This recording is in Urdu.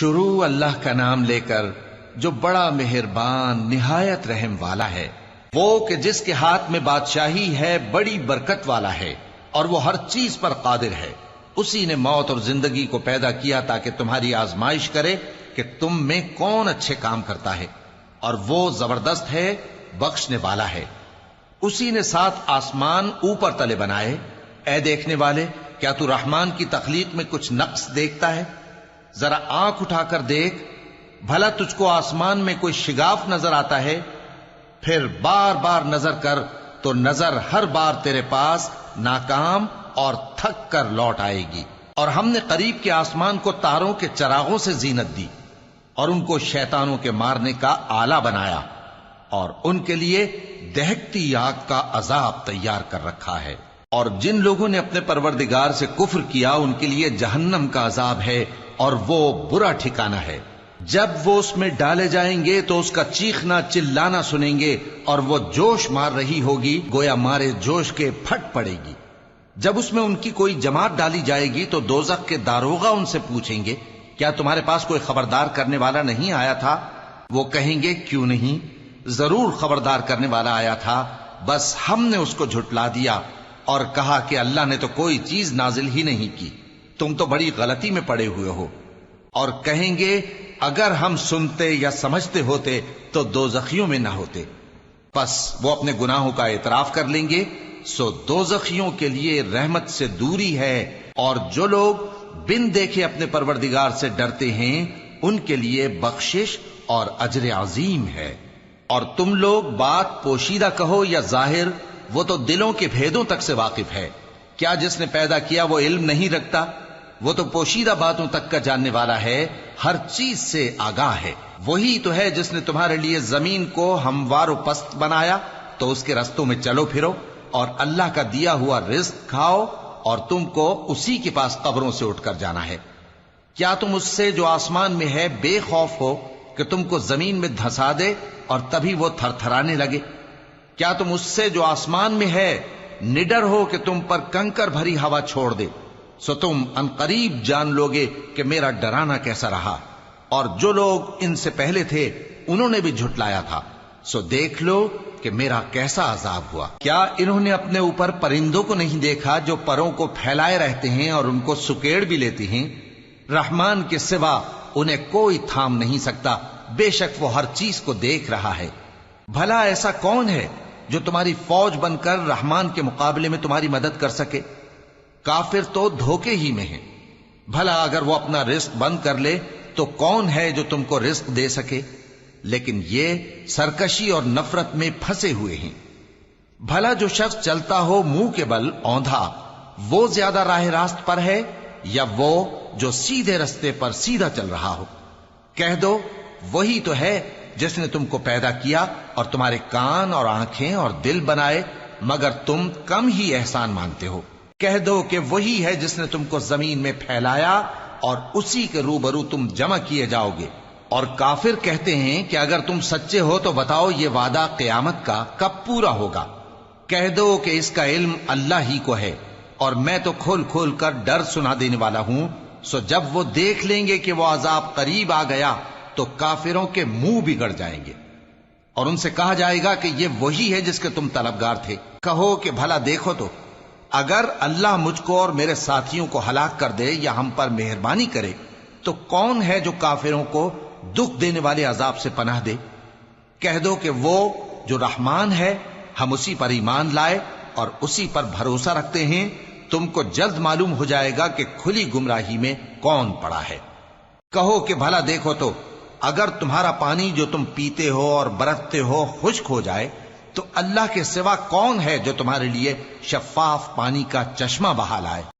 شروع اللہ کا نام لے کر جو بڑا مہربان نہایت رحم والا ہے، وہ کہ جس کے ہاتھ میں بادشاہی ہے، بڑی برکت والا ہے اور وہ ہر چیز پر قادر ہے۔ اسی نے موت اور زندگی کو پیدا کیا تاکہ تمہاری آزمائش کرے کہ تم میں کون اچھے کام کرتا ہے، اور وہ زبردست ہے، بخشنے والا ہے۔ اسی نے 7 آسمان اوپر تلے بنائے۔ اے دیکھنے والے، کیا تو رحمان کی تخلیق میں کچھ نقص دیکھتا ہے؟ ذرا آنکھ اٹھا کر دیکھ، بھلا تجھ کو آسمان میں کوئی شگاف نظر آتا ہے؟ پھر بار بار نظر کر تو نظر ہر بار تیرے پاس ناکام اور تھک کر لوٹ آئے گی۔ اور ہم نے قریب کے آسمان کو تاروں کے چراغوں سے زینت دی اور ان کو شیطانوں کے مارنے کا آلہ بنایا، اور ان کے لیے دہکتی آگ کا عذاب تیار کر رکھا ہے۔ اور جن لوگوں نے اپنے پروردگار سے کفر کیا ان کے لیے جہنم کا عذاب ہے، اور وہ برا ٹھکانہ ہے۔ جب وہ اس میں ڈالے جائیں گے تو اس کا چیخنا چلانا سنیں گے، اور وہ جوش مار رہی ہوگی گویا مارے جوش کے پھٹ پڑے گی۔ جب اس میں ان کی کوئی جماعت ڈالی جائے گی تو دوزخ کے داروغہ ان سے پوچھیں گے، کیا تمہارے پاس کوئی خبردار کرنے والا نہیں آیا تھا؟ وہ کہیں گے، کیوں نہیں، ضرور خبردار کرنے والا آیا تھا، بس ہم نے اس کو جھٹلا دیا اور کہا کہ اللہ نے تو کوئی چیز نازل ہی نہیں کی، تم تو بڑی غلطی میں پڑے ہوئے ہو۔ اور کہیں گے، اگر ہم سنتے یا سمجھتے ہوتے تو دوزخیوں میں نہ ہوتے۔ پس وہ اپنے گناہوں کا اعتراف کر لیں گے، سو دوزخیوں کے لیے رحمت سے دوری ہے، اور جو لوگ بن دیکھے اپنے پروردگار سے ڈرتے ہیں ان کے لیے بخشش اور اجر عظیم ہے۔ اور تم لوگ بات پوشیدہ کہو یا ظاہر، وہ تو دلوں کے بھیدوں تک سے واقف ہے۔ کیا جس نے پیدا کیا وہ علم نہیں رکھتا؟ وہ تو پوشیدہ باتوں تک کا جاننے والا ہے، ہر چیز سے آگاہ ہے۔ وہی تو ہے جس نے تمہارے لیے زمین کو ہموار و پست بنایا، تو اس کے رستوں میں چلو پھرو اور اللہ کا دیا ہوا رزق کھاؤ، اور تم کو اسی کے پاس قبروں سے اٹھ کر جانا ہے۔ کیا تم اس سے جو آسمان میں ہے بے خوف ہو کہ تم کو زمین میں دھسا دے اور تبھی وہ تھر تھرانے لگے؟ کیا تم اس سے جو آسمان میں ہے نڈر ہو کہ تم پر کنکر بھری ہوا چھوڑ دے؟ سو تم عنقریب جان لوگے کہ میرا ڈرانا کیسا رہا۔ اور جو لوگ ان سے پہلے تھے انہوں نے بھی جھٹلایا تھا، سو دیکھ لو کہ میرا کیسا عذاب ہوا۔ کیا انہوں نے اپنے اوپر پرندوں کو نہیں دیکھا جو پروں کو پھیلائے رہتے ہیں اور ان کو سکیڑ بھی لیتے ہیں؟ رحمان کے سوا انہیں کوئی تھام نہیں سکتا، بے شک وہ ہر چیز کو دیکھ رہا ہے۔ بھلا ایسا کون ہے جو تمہاری فوج بن کر رحمان کے مقابلے میں تمہاری مدد کر سکے؟ کافر تو دھوکے ہی میں ہیں۔ بھلا اگر وہ اپنا رزق بند کر لے تو کون ہے جو تم کو رزق دے سکے؟ لیکن یہ سرکشی اور نفرت میں پھنسے ہوئے ہیں۔ بھلا جو شخص چلتا ہو منہ کے بل اوندھا، وہ زیادہ راہ راست پر ہے یا وہ جو سیدھے رستے پر سیدھا چل رہا ہو؟ کہہ دو، وہی تو ہے جس نے تم کو پیدا کیا اور تمہارے کان اور آنکھیں اور دل بنائے، مگر تم کم ہی احسان مانگتے ہو۔ کہہ دو کہ وہی ہے جس نے تم کو زمین میں پھیلایا اور اسی کے روبرو تم جمع کیے جاؤ گے۔ اور کافر کہتے ہیں کہ اگر تم سچے ہو تو بتاؤ یہ وعدہ قیامت کا کب پورا ہوگا؟ کہہ دو کہ اس کا علم اللہ ہی کو ہے، اور میں تو کھول کھول کر ڈر سنا دینے والا ہوں۔ سو جب وہ دیکھ لیں گے کہ وہ عذاب قریب آ گیا تو کافروں کے منہ بگڑ جائیں گے، اور ان سے کہا جائے گا کہ یہ وہی ہے جس کے تم طلبگار تھے۔ کہو کہ بھلا دیکھو تو، اگر اللہ مجھ کو اور میرے ساتھیوں کو ہلاک کر دے یا ہم پر مہربانی کرے تو کون ہے جو کافروں کو دکھ دینے والے عذاب سے پناہ دے؟ کہہ دو کہ وہ جو رحمان ہے، ہم اسی پر ایمان لائے اور اسی پر بھروسہ رکھتے ہیں۔ تم کو جلد معلوم ہو جائے گا کہ کھلی گمراہی میں کون پڑا ہے۔ کہو کہ بھلا دیکھو تو، اگر تمہارا پانی جو تم پیتے ہو اور برتتے ہو خشک ہو جائے تو اللہ کے سوا کون ہے جو تمہارے لیے شفاف پانی کا چشمہ بہا لائے؟